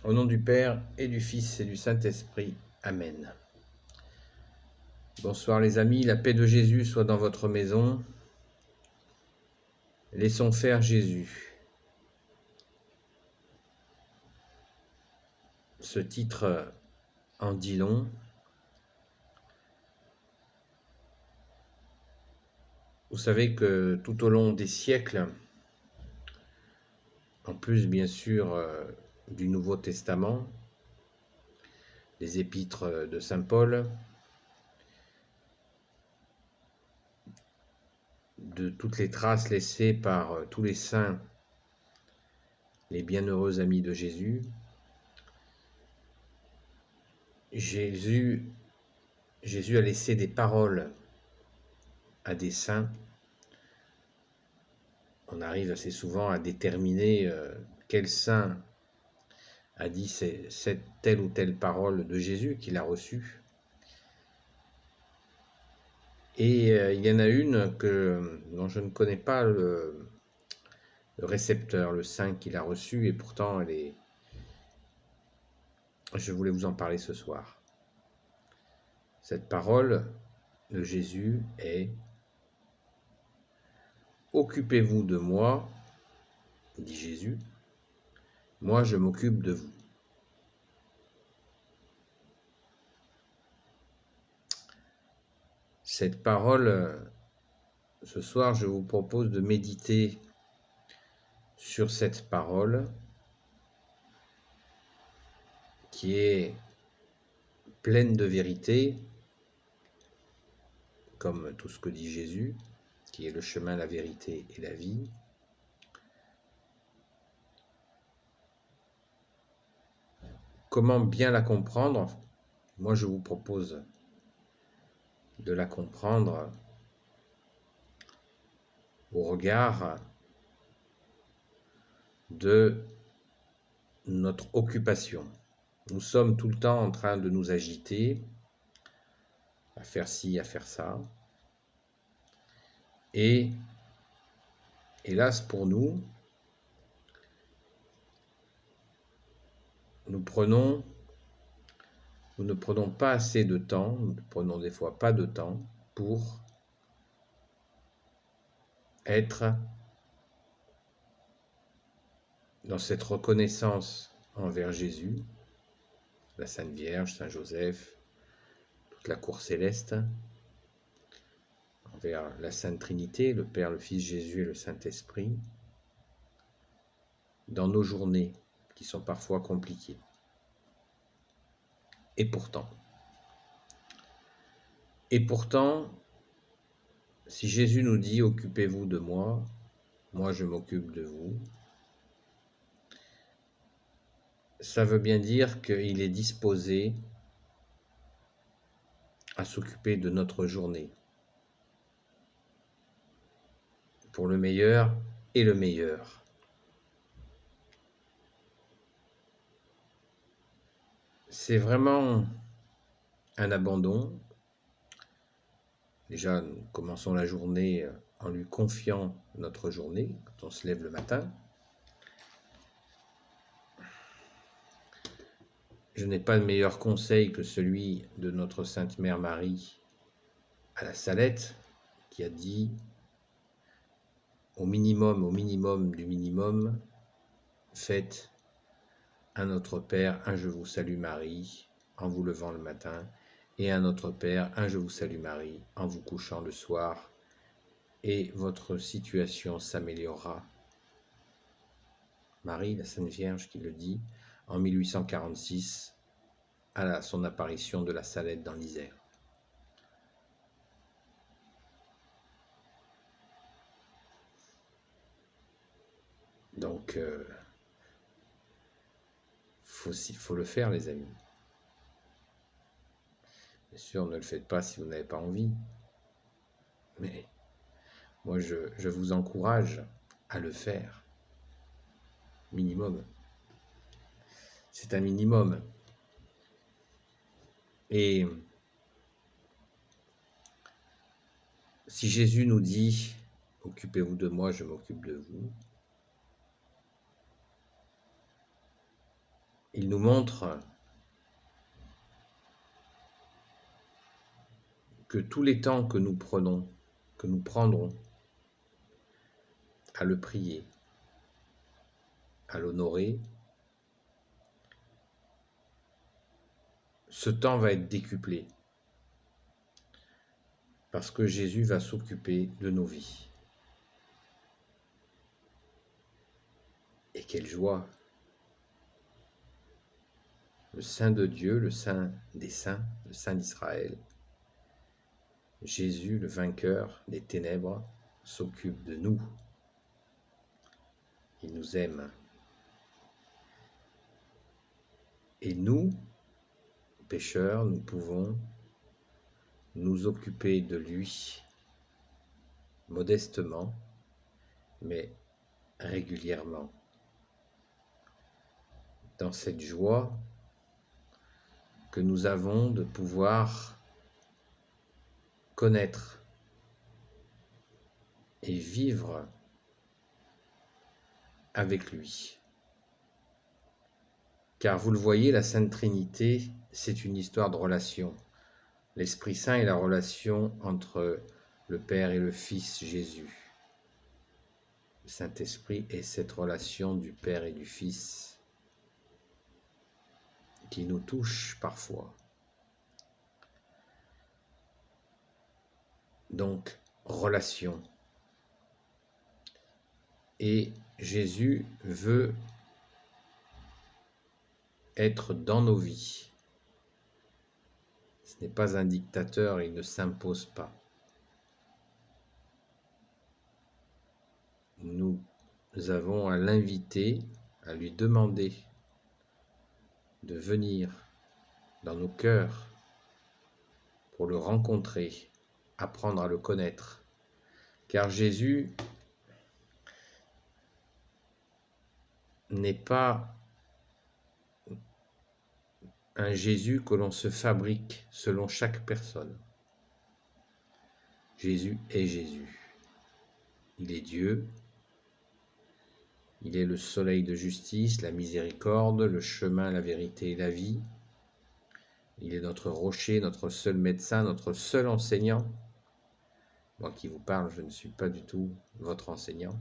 Au nom du Père et du Fils et du Saint-Esprit. Amen. Bonsoir les amis, la paix de Jésus soit dans votre maison. Laissons faire Jésus. Ce titre en dit long. Vous savez que tout au long des siècles, en plus bien sûr du Nouveau Testament, des épîtres de Saint Paul, de toutes les traces laissées par tous les saints, les bienheureux amis de Jésus, Jésus a laissé des paroles à des saints. On arrive assez souvent à déterminer quel saint a dit cette telle ou telle parole de Jésus qu'il a reçue. Et il y en a une dont je ne connais pas le récepteur, le saint qu'il a reçu, et pourtant je voulais vous en parler ce soir. Cette parole de Jésus est « Occupez-vous de moi, dit Jésus, moi je m'occupe de vous. » Cette parole, ce soir, je vous propose de méditer sur cette parole qui est pleine de vérité, comme tout ce que dit Jésus, qui est le chemin, la vérité et la vie. Comment bien la comprendre? Moi, je vous propose de la comprendre au regard de notre occupation. Nous sommes tout le temps en train de nous agiter, à faire ci, à faire ça. Et hélas pour nous, nous ne prenons pas assez de temps, nous ne prenons des fois pas de temps pour être dans cette reconnaissance envers Jésus, la Sainte Vierge, Saint Joseph, toute la cour céleste, envers la Sainte Trinité, le Père, le Fils, Jésus et le Saint-Esprit, dans nos journées qui sont parfois compliquées. Et pourtant, si Jésus nous dit « Occupez-vous de moi, moi je m'occupe de vous », ça veut bien dire qu'il est disposé à s'occuper de notre journée, pour le meilleur et le meilleur. C'est vraiment un abandon. Déjà, nous commençons la journée en lui confiant notre journée, quand on se lève le matin. Je n'ai pas de meilleur conseil que celui de notre Sainte Mère Marie à la Salette, qui a dit au minimum du minimum, faites un Notre Père, un Je vous salue Marie, en vous levant le matin, et un Notre Père, un Je vous salue Marie, en vous couchant le soir, et votre situation s'améliorera. Marie, la Sainte Vierge, qui le dit en 1846, à son apparition de la Salette dans l'Isère. Donc, faut le faire, les amis. Bien sûr, ne le faites pas si vous n'avez pas envie. Mais moi, je vous encourage à le faire. Minimum. C'est un minimum. Et si Jésus nous dit « Occupez-vous de moi, je m'occupe de vous », il nous montre que tous les temps que nous prendrons à le prier, à l'honorer, ce temps va être décuplé parce que Jésus va s'occuper de nos vies. Et quelle joie! Le Saint de Dieu, le Saint des Saints, le Saint d'Israël, Jésus, le vainqueur des ténèbres, s'occupe de nous. Il nous aime. Et nous, pécheurs, nous pouvons nous occuper de lui modestement, mais régulièrement. Dans cette joie que nous avons de pouvoir connaître et vivre avec lui. Car vous le voyez, la Sainte Trinité, c'est une histoire de relation. L'Esprit Saint est la relation entre le Père et le Fils Jésus. Le Saint-Esprit est cette relation du Père et du Fils qui nous touche parfois. Donc, relation. Et Jésus veut être dans nos vies. Ce n'est pas un dictateur, il ne s'impose pas. Nous avons à l'inviter, à lui demander de venir dans nos cœurs pour le rencontrer, apprendre à le connaître. Car Jésus n'est pas un Jésus que l'on se fabrique selon chaque personne. Jésus est Jésus. Il est Dieu. Il est le soleil de justice, la miséricorde, le chemin, la vérité et la vie. Il est notre rocher, notre seul médecin, notre seul enseignant. Moi qui vous parle, je ne suis pas du tout votre enseignant.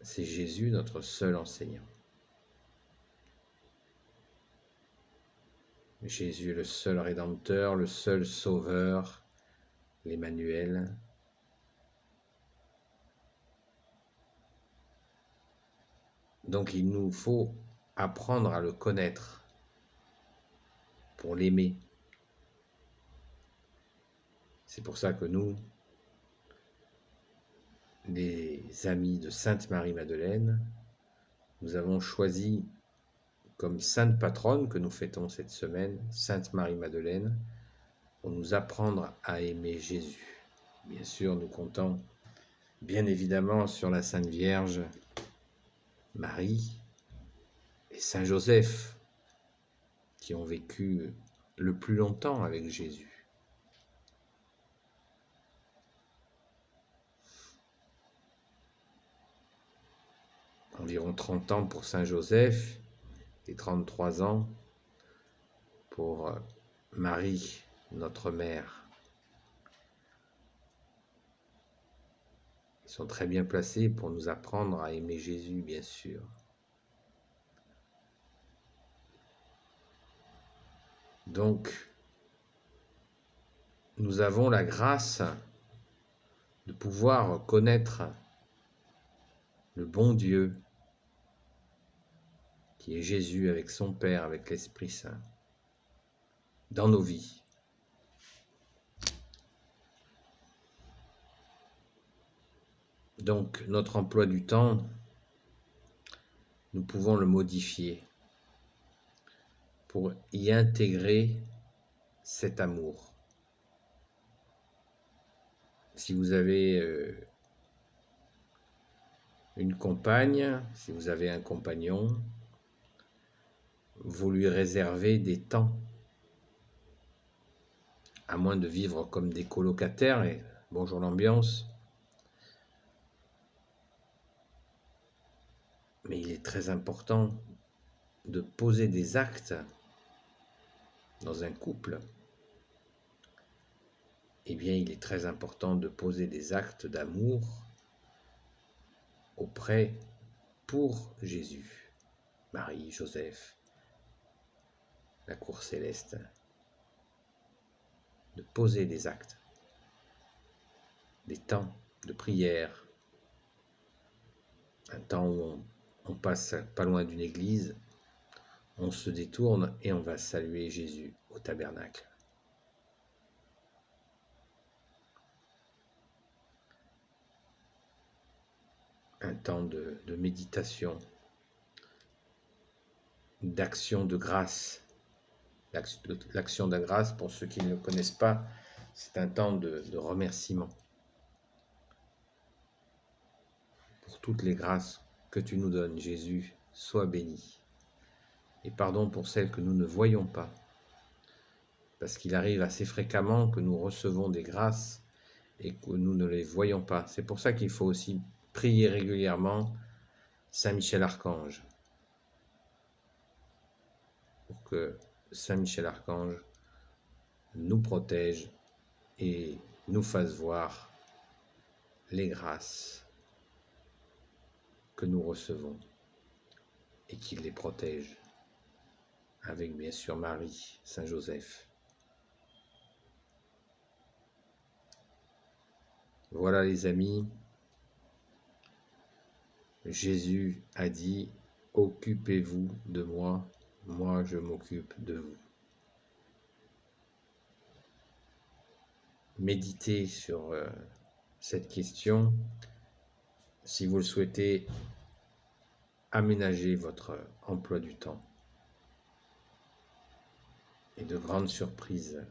C'est Jésus, notre seul enseignant. Jésus est le seul Rédempteur, le seul Sauveur, l'Emmanuel. Donc il nous faut apprendre à le connaître pour l'aimer. C'est pour ça que nous, les amis de Sainte Marie-Madeleine, nous avons choisi comme sainte patronne que nous fêtons cette semaine, Sainte Marie-Madeleine, pour nous apprendre à aimer Jésus. Bien sûr, nous comptons bien évidemment sur la Sainte Vierge Marie et Saint Joseph, qui ont vécu le plus longtemps avec Jésus. Environ 30 ans pour Saint Joseph et 33 ans pour Marie, notre mère. Ils sont très bien placés pour nous apprendre à aimer Jésus, bien sûr. Donc, nous avons la grâce de pouvoir connaître le bon Dieu, qui est Jésus avec son Père, avec l'Esprit Saint, dans nos vies. Donc, notre emploi du temps, nous pouvons le modifier pour y intégrer cet amour. Si vous avez une compagne, si vous avez un compagnon, vous lui réservez des temps, à moins de vivre comme des colocataires, et bonjour l'ambiance. Mais il est très important de poser des actes dans un couple, eh bien, il est très important de poser des actes d'amour pour Jésus, Marie, Joseph, la cour céleste, de poser des actes, des temps de prière, un temps où on passe pas loin d'une église, on se détourne et on va saluer Jésus au tabernacle. Un temps de méditation, d'action de grâce. L'action de grâce, pour ceux qui ne le connaissent pas, c'est un temps de remerciement pour toutes les grâces que tu nous donnes, Jésus, sois béni. Et pardon pour celles que nous ne voyons pas, parce qu'il arrive assez fréquemment que nous recevons des grâces et que nous ne les voyons pas. C'est pour ça qu'il faut aussi prier régulièrement Saint Michel Archange, pour que Saint Michel Archange nous protège et nous fasse voir les grâces que nous recevons et qu'il les protège, avec bien sûr Marie, Saint Joseph. Voilà les amis, Jésus a dit « Occupez-vous de moi, moi je m'occupe de vous ». Méditez sur cette question. Si vous le souhaitez, aménagez votre emploi du temps. Et de grandes surprises,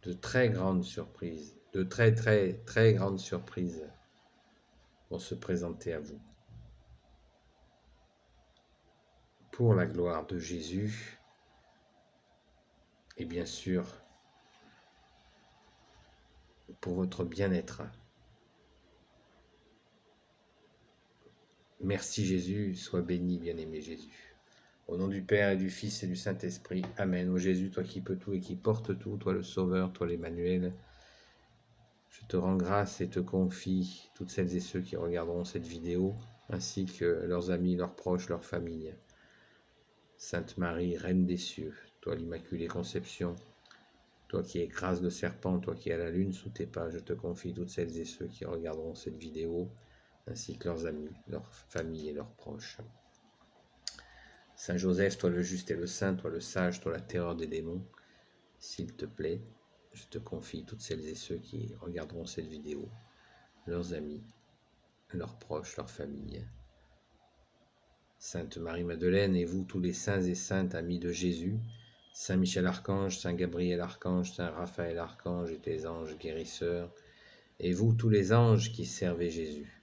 de très grandes surprises, de très très très grandes surprises vont se présenter à vous. Pour la gloire de Jésus et bien sûr pour votre bien-être. Merci Jésus, sois béni, bien-aimé Jésus. Au nom du Père et du Fils et du Saint-Esprit, Amen. Ô Jésus, toi qui peux tout et qui portes tout, toi le Sauveur, toi l'Emmanuel, je te rends grâce et te confie toutes celles et ceux qui regarderont cette vidéo, ainsi que leurs amis, leurs proches, leurs familles. Sainte Marie, Reine des cieux, toi l'Immaculée Conception, toi qui écrases le serpent, toi qui as la lune sous tes pas, je te confie toutes celles et ceux qui regarderont cette vidéo, ainsi que leurs amis, leurs familles et leurs proches. Saint Joseph, toi le juste et le saint, toi le sage, toi la terreur des démons, s'il te plaît, je te confie toutes celles et ceux qui regarderont cette vidéo, leurs amis, leurs proches, leurs familles. Sainte Marie-Madeleine et vous tous les saints et saintes amis de Jésus, Saint Michel Archange, Saint Gabriel Archange, Saint Raphaël Archange et tes anges guérisseurs, et vous tous les anges qui servez Jésus.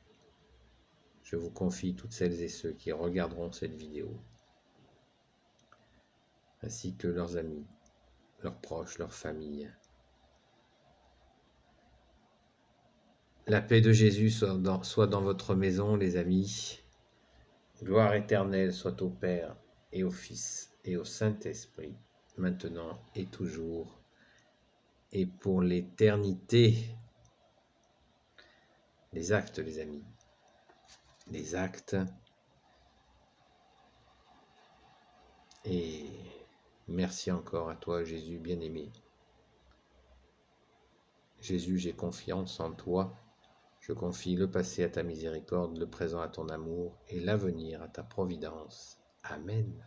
Je vous confie toutes celles et ceux qui regarderont cette vidéo, ainsi que leurs amis, leurs proches, leurs familles. La paix de Jésus soit dans votre maison, les amis. Gloire éternelle soit au Père et au Fils et au Saint-Esprit, maintenant et toujours, et pour l'éternité. Les actes, les amis. Les actes. Et merci encore à toi, Jésus bien-aimé. Jésus, j'ai confiance en toi. Je confie le passé à ta miséricorde, le présent à ton amour et l'avenir à ta providence. Amen.